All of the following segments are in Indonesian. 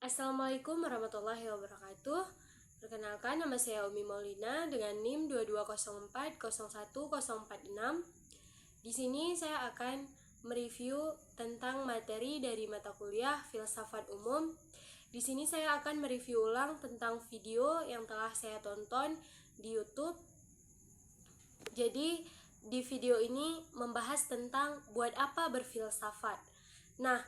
Assalamualaikum warahmatullahi wabarakatuh. Perkenalkan, nama saya Umi Maulina dengan NIM 22040146. Di sini saya akan mereview tentang materi dari mata kuliah Filsafat Umum. Di sini saya akan mereview ulang tentang video yang telah saya tonton di YouTube. Jadi, di video ini membahas tentang buat apa berfilsafat. Nah,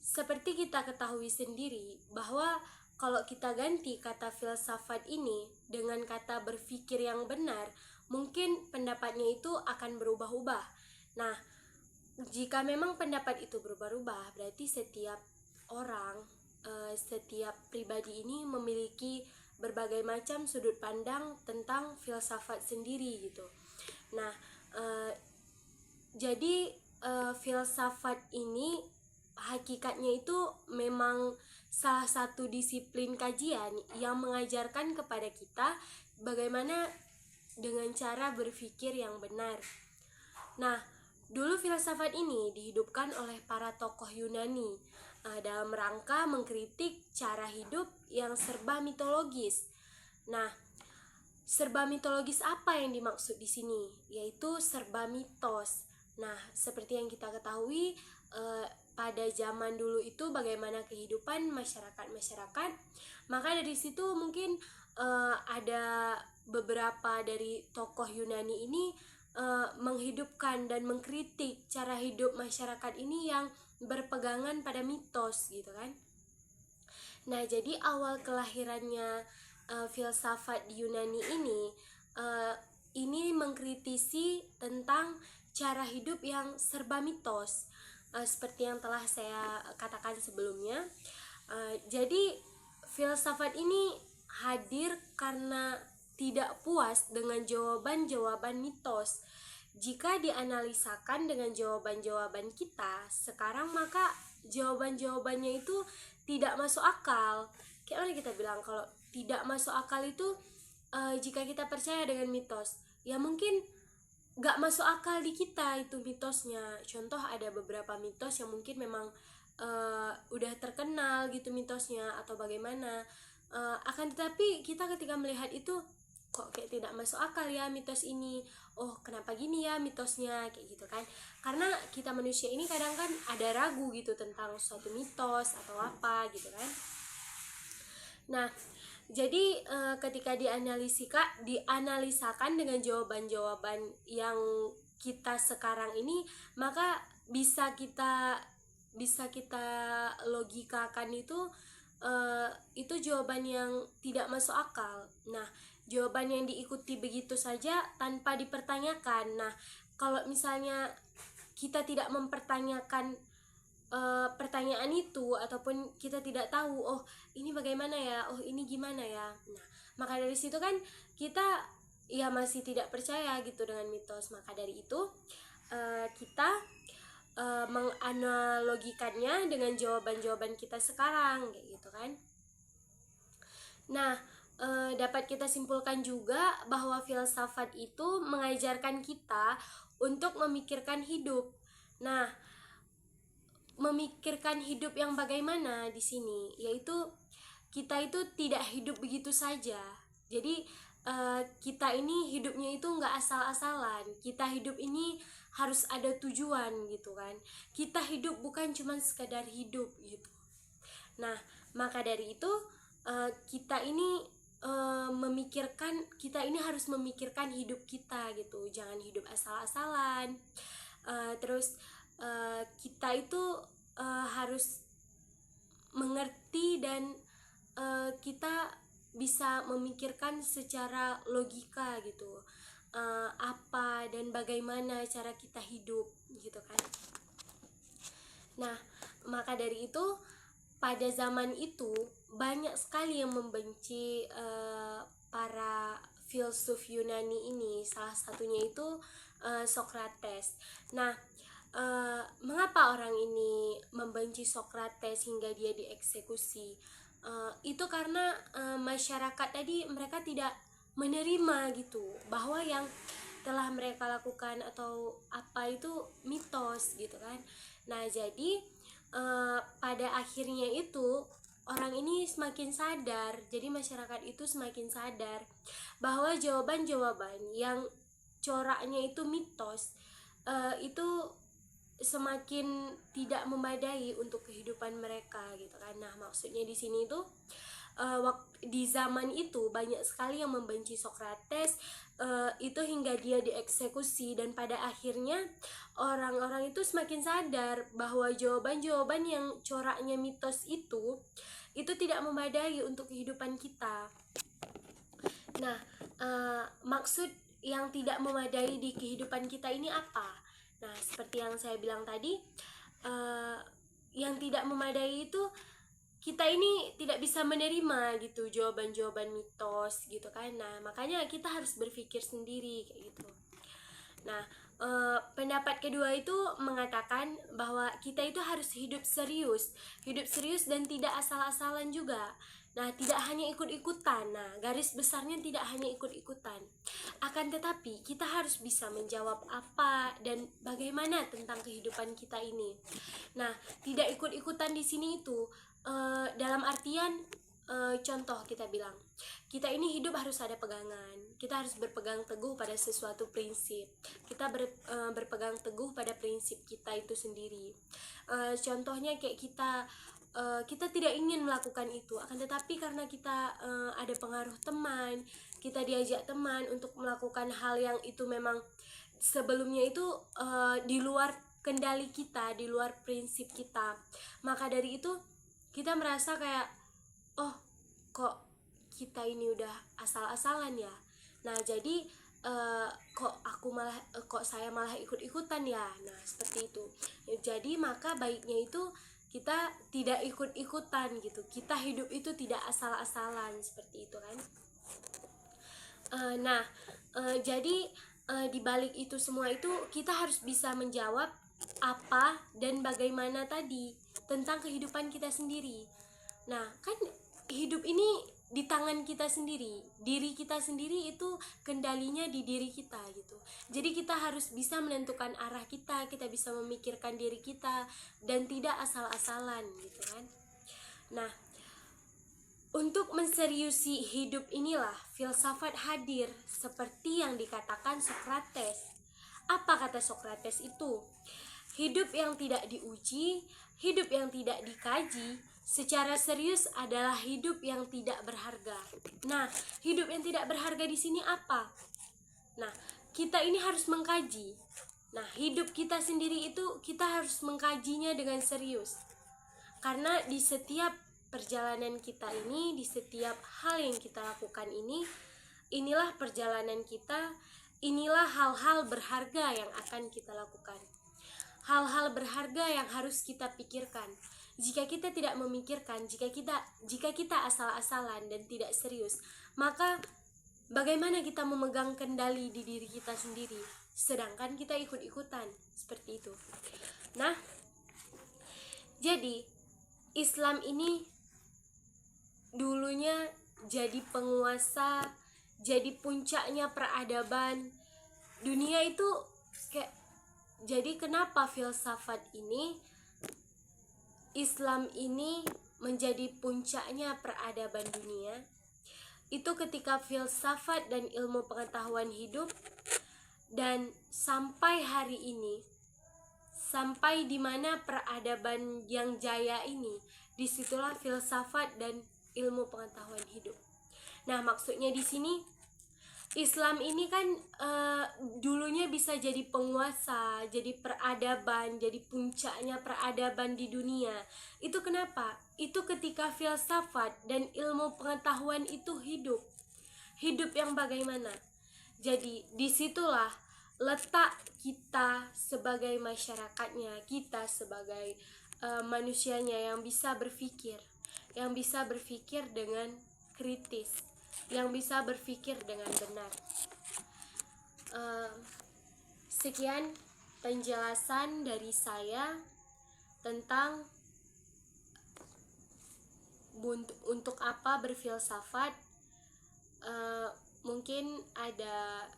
seperti kita ketahui sendiri bahwa kalau kita ganti kata filsafat ini dengan kata berpikir yang benar, mungkin pendapatnya itu akan berubah-ubah. Nah, jika memang pendapat itu berubah-ubah, berarti setiap orang, setiap pribadi ini memiliki berbagai macam sudut pandang tentang filsafat sendiri gitu. Nah, jadi filsafat ini hakikatnya itu memang salah satu disiplin kajian yang mengajarkan kepada kita bagaimana dengan cara berpikir yang benar. Nah, dulu filsafat ini dihidupkan oleh para tokoh Yunani dalam rangka mengkritik cara hidup yang serba mitologis. Nah, serba mitologis apa yang dimaksud di sini? Yaitu serba mitos. Nah, seperti yang kita ketahui, pada zaman dulu itu bagaimana kehidupan masyarakat, maka dari situ mungkin ada beberapa dari tokoh Yunani ini menghidupkan dan mengkritik cara hidup masyarakat ini yang berpegangan pada mitos gitu kan. Nah, jadi awal kelahirannya filsafat Yunani ini mengkritisi tentang cara hidup yang serba mitos, seperti yang telah saya katakan sebelumnya. Jadi filsafat ini hadir karena tidak puas dengan jawaban-jawaban mitos. Jika dianalisakan dengan jawaban-jawaban kita sekarang, maka jawaban-jawabannya itu tidak masuk akal. Kayak mana kita bilang kalau tidak masuk akal itu jika kita percaya dengan mitos, ya mungkin gak masuk akal di kita itu mitosnya. Contoh, ada beberapa mitos yang mungkin memang udah terkenal gitu mitosnya atau bagaimana, akan tetapi kita ketika melihat itu kok kayak tidak masuk akal ya mitos ini, oh kenapa gini ya mitosnya, kayak gitu kan. Karena kita manusia ini kadang kan ada ragu gitu tentang suatu mitos atau apa gitu kan. Nah, jadi ketika dianalisakan dengan jawaban-jawaban yang kita sekarang ini, maka bisa kita logikakan itu jawaban yang tidak masuk akal. Nah, jawaban yang diikuti begitu saja tanpa dipertanyakan. Nah, kalau misalnya kita tidak mempertanyakan pertanyaan itu, ataupun kita tidak tahu, oh ini bagaimana ya, oh ini gimana ya, nah maka dari situ kan kita ya masih tidak percaya gitu dengan mitos. Maka dari itu kita menganalogikannya dengan jawaban-jawaban kita sekarang kayak gitu kan. Nah, dapat kita simpulkan juga bahwa filsafat itu mengajarkan kita untuk memikirkan hidup. Nah, memikirkan hidup yang bagaimana di sini, yaitu kita itu tidak hidup begitu saja. Jadi kita ini hidupnya itu nggak asal-asalan. Kita hidup ini harus ada tujuan gitu kan. Kita hidup bukan cuma sekadar hidup gitu. Nah, maka dari itu kita ini kita ini harus memikirkan hidup kita gitu. Jangan hidup asal-asalan. Terus kita itu harus mengerti dan kita bisa memikirkan secara logika gitu, apa dan bagaimana cara kita hidup gitu kan. Nah, maka dari itu pada zaman itu banyak sekali yang membenci para filsuf Yunani ini. Salah satunya itu Socrates. Nah, mengapa orang ini membenci Socrates hingga dia dieksekusi? Itu karena masyarakat tadi mereka tidak menerima gitu bahwa yang telah mereka lakukan atau apa itu mitos gitu kan. Nah, jadi pada akhirnya itu orang ini semakin sadar, jadi masyarakat itu semakin sadar bahwa jawaban-jawaban yang coraknya itu mitos itu semakin tidak memadai untuk kehidupan mereka gitu kan. Nah, maksudnya di sini itu di zaman itu banyak sekali yang membenci Sokrates, itu hingga dia dieksekusi, dan pada akhirnya orang-orang itu semakin sadar bahwa jawaban-jawaban yang coraknya mitos itu tidak memadai untuk kehidupan kita. Nah, maksud yang tidak memadai di kehidupan kita ini apa? Nah, seperti yang saya bilang tadi, yang tidak memadai itu kita ini tidak bisa menerima gitu jawaban-jawaban mitos gitu kan. Nah, makanya kita harus berpikir sendiri kayak gitu. Nah, pendapat kedua itu mengatakan bahwa kita itu harus hidup serius dan tidak asal-asalan juga. Nah, tidak hanya ikut-ikutan. Nah, garis besarnya tidak hanya ikut-ikutan. Akan tetapi, kita harus bisa menjawab apa dan bagaimana tentang kehidupan kita ini. Nah, tidak ikut-ikutan di sini itu dalam artian contoh kita bilang, kita ini hidup harus ada pegangan. Kita harus berpegang teguh pada sesuatu prinsip. Kita berpegang teguh pada prinsip kita itu sendiri. Contohnya kayak kita tidak ingin melakukan itu, akan tetapi karena kita ada pengaruh teman, kita diajak teman untuk melakukan hal yang itu memang sebelumnya itu di luar kendali kita, di luar prinsip kita. Maka dari itu kita merasa kayak, oh kok kita ini udah asal-asalan ya. Nah, jadi kok saya malah ikut-ikutan ya. Nah, seperti itu. Jadi maka baiknya itu kita tidak ikut-ikutan gitu. Kita hidup itu tidak asal-asalan, seperti itu kan. Jadi di balik itu semua itu kita harus bisa menjawab apa dan bagaimana tadi tentang kehidupan kita sendiri. Nah, kan hidup ini di tangan kita sendiri, diri kita sendiri itu kendalinya di diri kita gitu. Jadi kita harus bisa menentukan arah kita bisa memikirkan diri kita dan tidak asal-asalan gitu kan. Nah, untuk menseriusi hidup inilah filsafat hadir seperti yang dikatakan Sokrates. Apa kata Sokrates itu? Hidup yang tidak diuji, hidup yang tidak dikaji secara serius adalah hidup yang tidak berharga. Nah, hidup yang tidak berharga di sini apa? Nah, kita ini harus mengkaji. Nah, hidup kita sendiri itu kita harus mengkajinya dengan serius. Karena di setiap perjalanan kita ini, di setiap hal yang kita lakukan ini, inilah perjalanan kita, inilah hal-hal berharga yang akan kita lakukan. Hal-hal berharga yang harus kita pikirkan. Jika kita tidak memikirkan, jika kita asal-asalan dan tidak serius, maka bagaimana kita memegang kendali di diri kita sendiri, sedangkan kita ikut-ikutan, seperti itu. Nah, jadi Islam ini dulunya jadi penguasa, jadi puncaknya peradaban dunia itu kayak. Jadi kenapa filsafat ini, Islam ini menjadi puncaknya peradaban dunia? Itu ketika filsafat dan ilmu pengetahuan hidup, dan sampai hari ini, sampai di mana peradaban yang jaya ini, disitulah filsafat dan ilmu pengetahuan hidup. Nah, maksudnya di sini Islam ini kan dulunya bisa jadi penguasa, jadi peradaban, jadi puncaknya peradaban di dunia. Itu kenapa? Itu ketika filsafat dan ilmu pengetahuan itu hidup. Hidup yang bagaimana? Jadi disitulah letak kita sebagai masyarakatnya, kita sebagai manusianya yang bisa berpikir dengan kritis, yang bisa berpikir dengan benar. Sekian penjelasan dari saya tentang untuk apa berfilsafat. Mungkin ada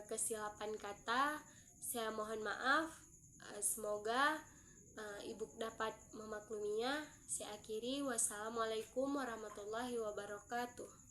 kesilapan kata, saya mohon maaf. Semoga ibu dapat memakluminya. Saya akhiri, wassalamualaikum warahmatullahi wabarakatuh.